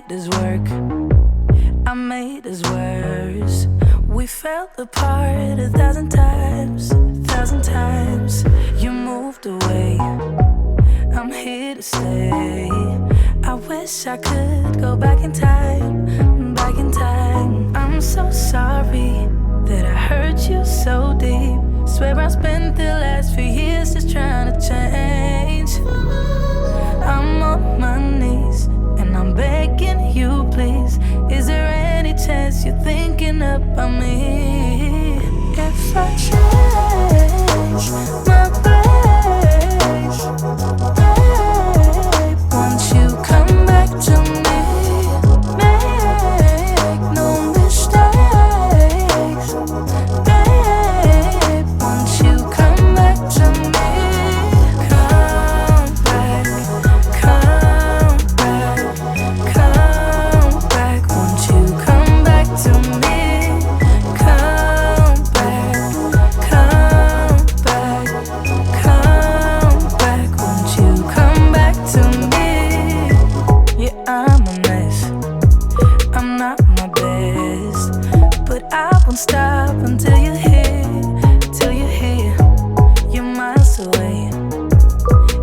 made us work, I made us worse. We fell apart 1,000 times, 1,000 times. You moved away, I'm here to stay. I wish I could go back in time, back in time. I'm so sorry that I hurt you so deep. Swear I spent the last few years just trying to change. I'm on my knees and I'm begging you, please. Is there any chance you're thinking about me? If I change my ways, babe, won't you come back to me? Make no mistakes, babe, won't you come back to me? Come back, come back, come back, won't you come back to me? Come back, come back, come back, won't you come back to me? Yeah, I'm a mess, I'm not my best, but I won't stop until you're here, till you're here. You're miles away,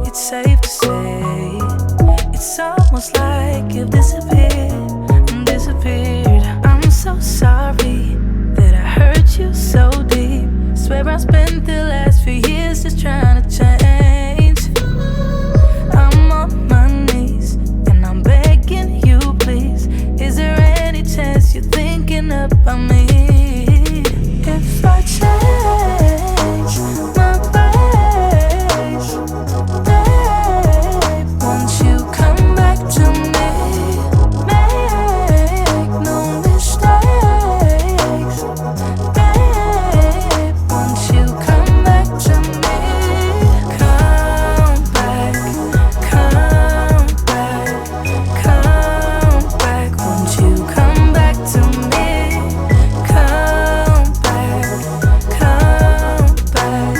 it's safe to say. It's almost like you've disappeared, disappeared. I'm so sorry that I hurt you so deep. Swear I spent the last few years just trying to change. I'm on my knees and I'm begging you, please. Is there any chance you're thinking about me? If I change my ways, babe, won't you come back to me? Make no mistakes, babe, won't you come back to me? Come back, come back, come back, won't you come back to me? Come back, come back,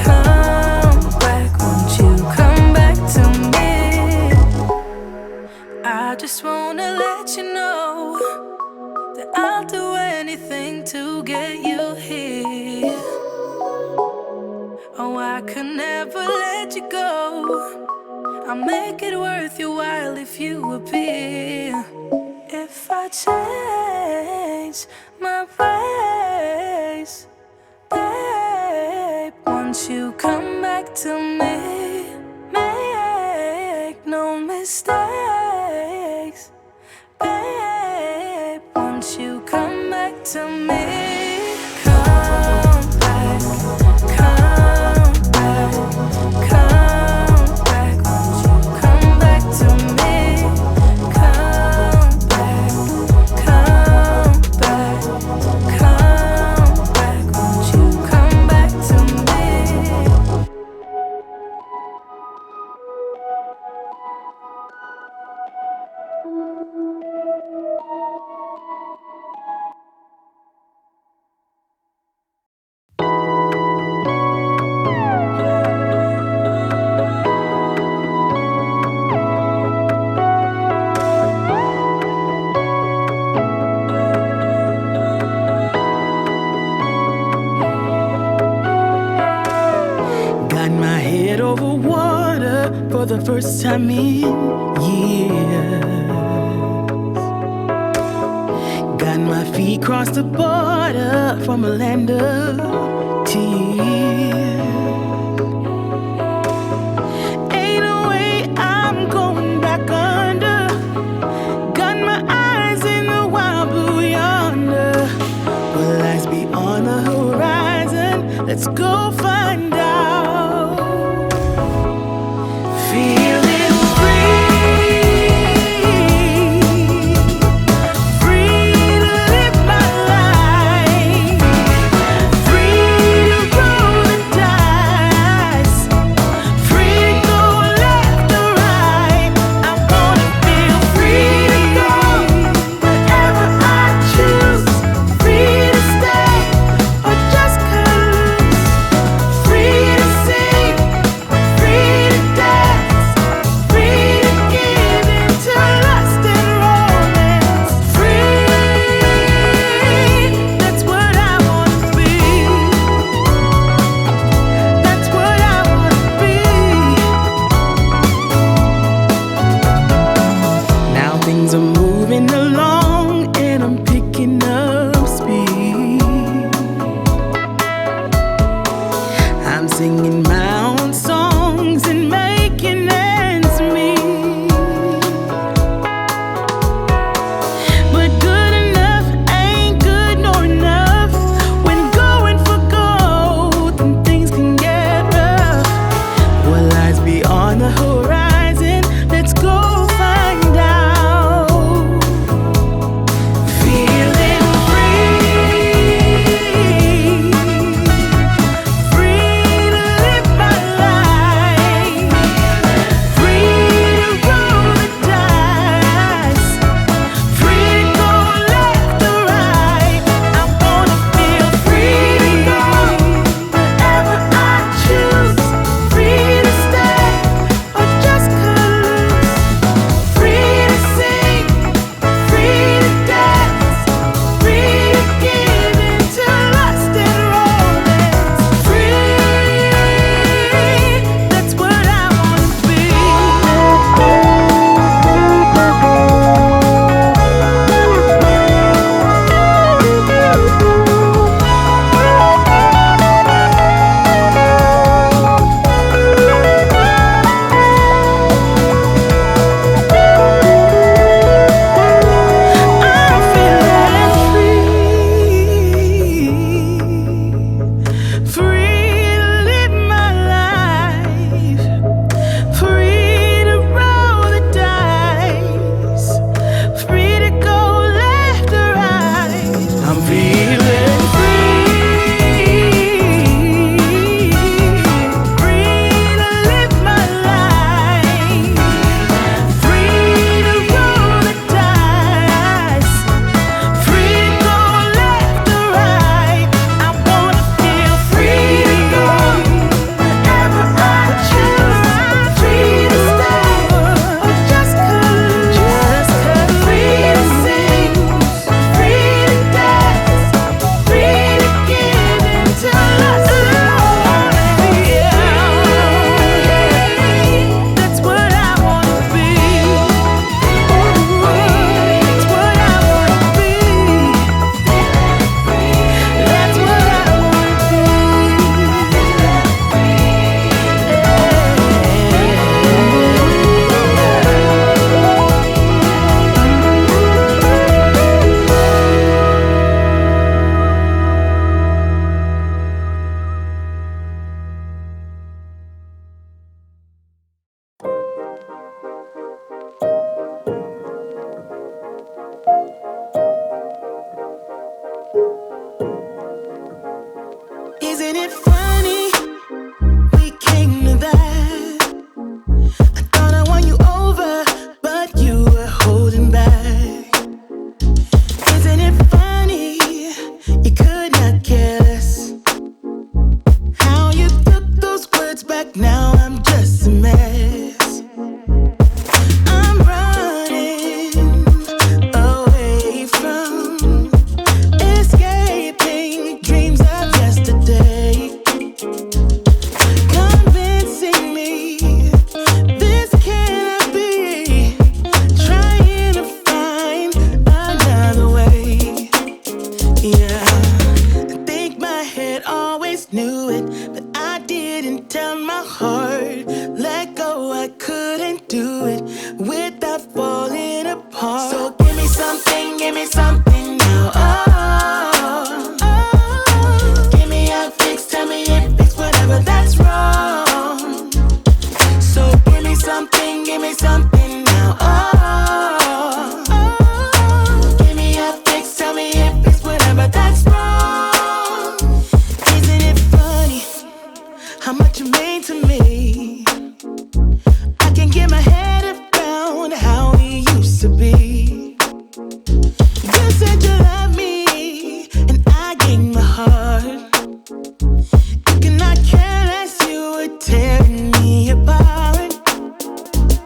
come back, won't you come back to me? I just wanna let you know that I'll do anything to get you here. Oh, I could never let you go. I'll make it worth your while if you appear. If I change my ways, babe, won't you come back to me? Make no mistakes, babe, won't you come back to me? Come back, come back, come back, won't you come back to me? Come back, come back, come back, won't you come back to me? Got my head over water for the first time in years. Got my feet crossed the border from a land of tears. Ain't no way I'm going back under. Got my eyes in the wild blue yonder. Will lights be on the horizon? Let's go find out. Feeling free, free to live my life, free to roll the dice, free to go left or right. I wanna feel free to go wherever I choose, free to stay or just 'cause, free I'm singing my own songs and making ends meet. But good enough ain't good nor enough when going for gold and things can get rough. What lies beyond the horizon? Let's go find out. Feeling free, free to live my life, free to roll the dice, free to go left or right. I wanna feel free to go wherever I choose, free to stay or just cut loose, free to sing, free to dance, free to give into lust and romance. Free, that's what I wanna be. I'm feeling free, free to live my life, free to roll the dice, free to go left or right. I'm feeling free, free to live my life, free to roll the dice, free to go left or right. I wanna feel free to go wherever I choose, free to stay or just cut loose, free to sing, free to dance, free to give into lust and romance. That's what I wanna be. That's what I wanna be. That's what I wanna Isn't it funny we came to that? I thought I won you over, but you were holding back. Isn't it funny you could not care less? How you took those words back, now I'm just a mess. I'm running away from escaping dreams of yesterday, convincing me this cannot be, trying to find another way. Yeah, I think my head always knew it, but I didn't tell my heart. Let go, I couldn't do it without falling apart. So give me something now. Oh, oh. Give me a fix, tell me if it's whatever that's wrong. So give me something now. Oh, oh. Give me a fix, tell me if it's whatever that's wrong. Isn't it funny how much you mean to me? I can't get my head around how we used to be. You said you love me, and I gave my heart. You cannot care less, you were tearing me apart.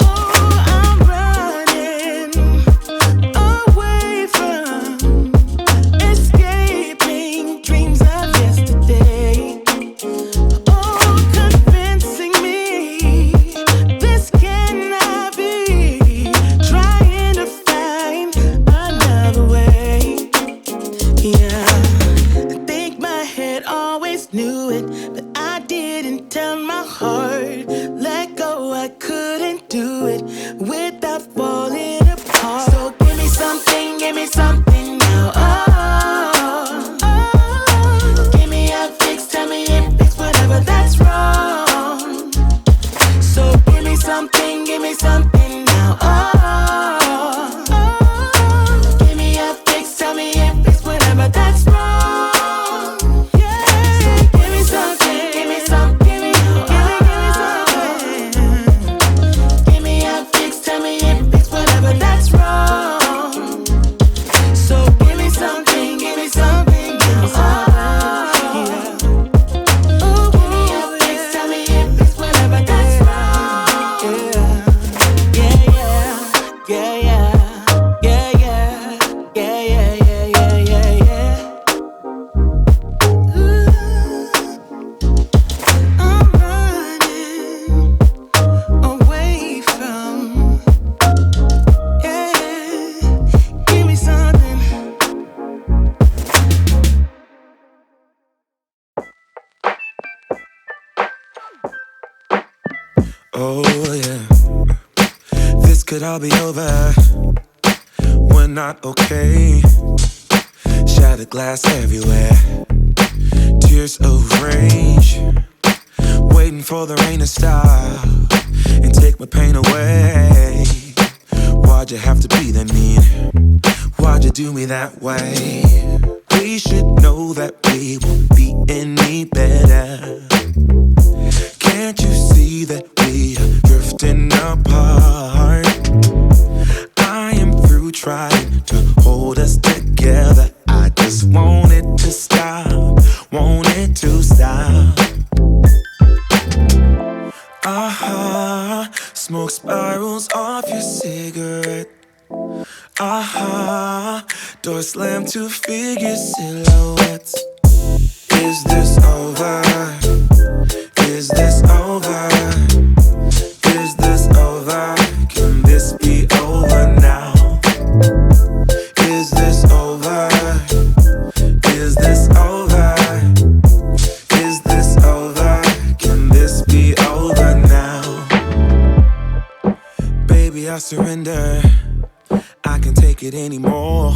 Oh, I'm running away from escaping dreams of yesterday. Oh, convincing me tell my heart, let go, I couldn't do it without falling apart. So give me something now. Oh, oh. Give me a fix, tell me if it's whatever that's wrong. So give me something now. Oh, oh. Give me a fix, tell me if it's whatever that's wrong. Yeah. So give me something, give me something. Give me a fix, tell me if it's whatever that's wrong. So give me something now. Yeah. Ooh, give me a fix, tell me if it's whatever that's wrong. Yeah, yeah, yeah, yeah, yeah, yeah, yeah, yeah, yeah, yeah, yeah. Ooh, I'm running away from, yeah. Give me something. Oh yeah, this could all be over. We're not okay. Shattered glass everywhere. Tears of rage. Waiting for the rain to stop and take my pain away. Why'd you have to be that mean? Why'd you do me that way? We should know that we won't be any better. Can't you see that we are drifting apart? I am through trying to hold us together. I just want it to stop, want it to stop. Aha, smoke spirals off your cigarette. Aha, door slammed to figure silhouettes. Is this over? Is this over? Is this over? Can this be over now? Is this over? Is this over? Is this over? Can this be over now? Baby, I surrender. I can't take it anymore.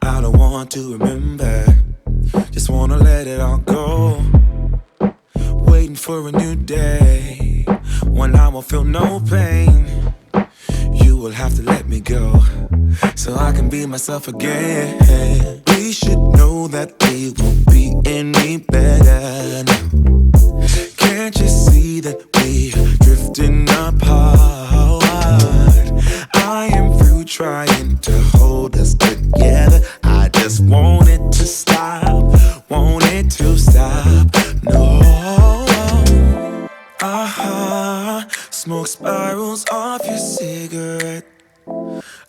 I don't want to remember. Just wanna let it all go. Waiting for a new day, when I won't feel no pain. You will have to let me go, so I can be myself again. We should know that we won't be any better now. Can't you see that we are drifting apart? I am through trying to hold us together. I just want it to stop, want it to stop. No. Aha, smoke spirals off your cigarette.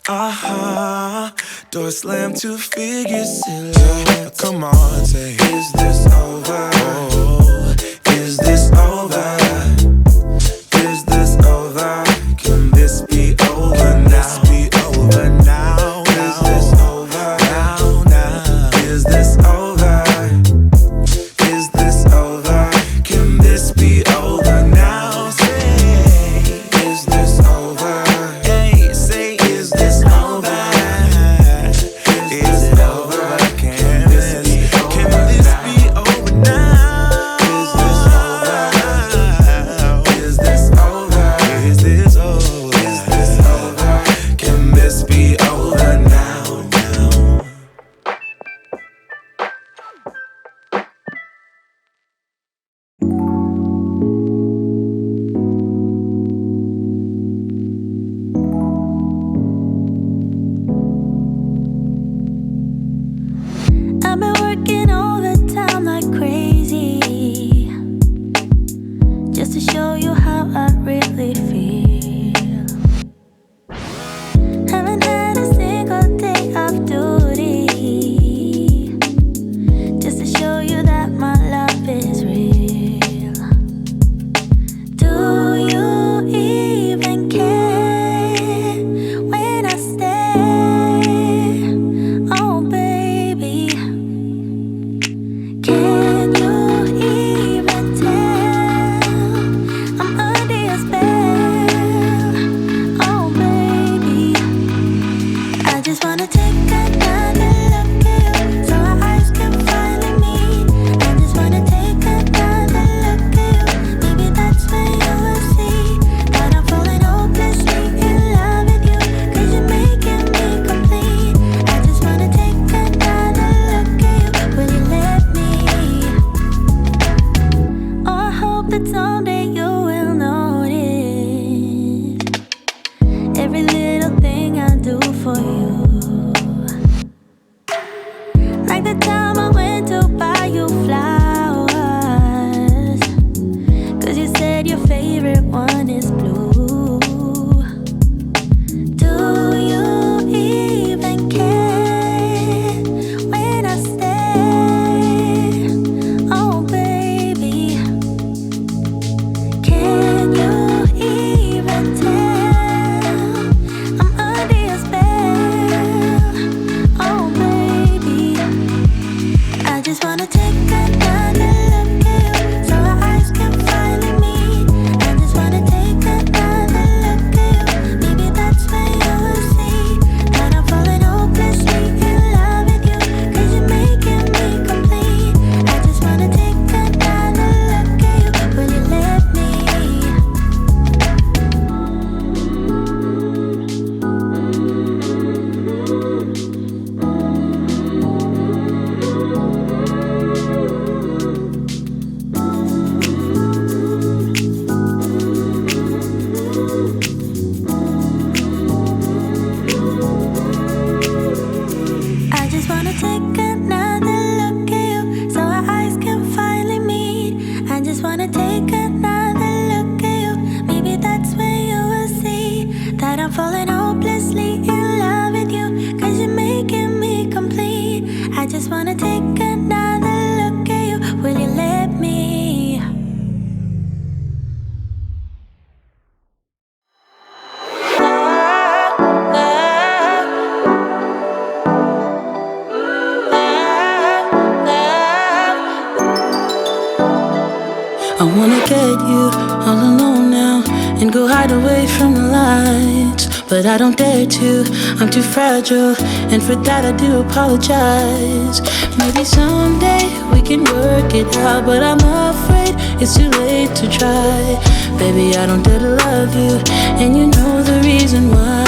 Aha, door slammed to figure silhouette. Come on, say, is this over? Oh, is this over? Is this over? Can this be over now? This be over now? Is this over now? Now is this over? Is this over? Can this be over now? Say, is this over? Hey, say, is this over? Is it over? Can this be over now? wanna take another look at you. Maybe that's when you will see that I'm falling hopelessly in love with you. 'Cause you're making me complete. I just wanna take another look at you. Will you let me? I wanna get you all alone now and go hide away from the lights. But I don't dare to, I'm too fragile, and for that I do apologize. Maybe someday we can work it out, but I'm afraid it's too late to try. Baby, I don't dare to love you, and you know the reason why.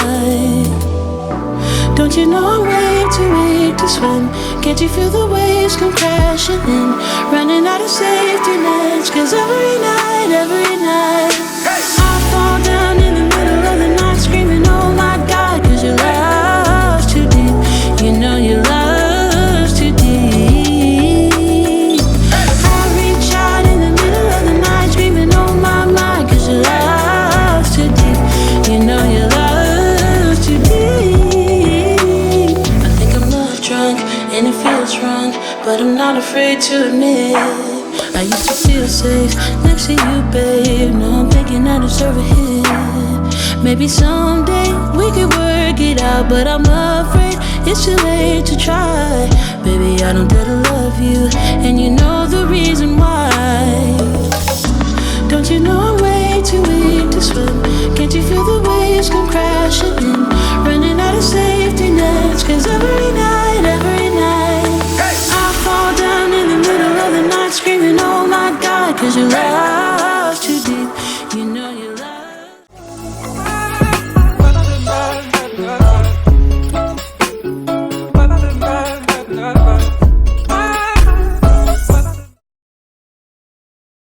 Don't you know I'm way too weak to swim? Can't you feel the waves come crashing in? Running out of safety nets, 'cause every night I fall down in the middle of the night screaming, oh my God, 'cause your love's too deep. You know your love's too deep. I reach out in the middle of the night screaming, oh my, 'cause your love's too deep. You know your love's too deep. Drunk and it feels wrong, but I'm not afraid to admit I used to feel safe next to you, babe. Now I'm thinking I deserve a hit. Maybe someday we could work it out, but I'm afraid it's too late to try. Baby, I don't dare to love you, and you know the reason why. Don't you know I'm way too weak to swim? Can't you feel the waves come crashing in? Running out of safety nets, 'cause every night I fall down in the middle of the night screaming, oh my God, 'cause your love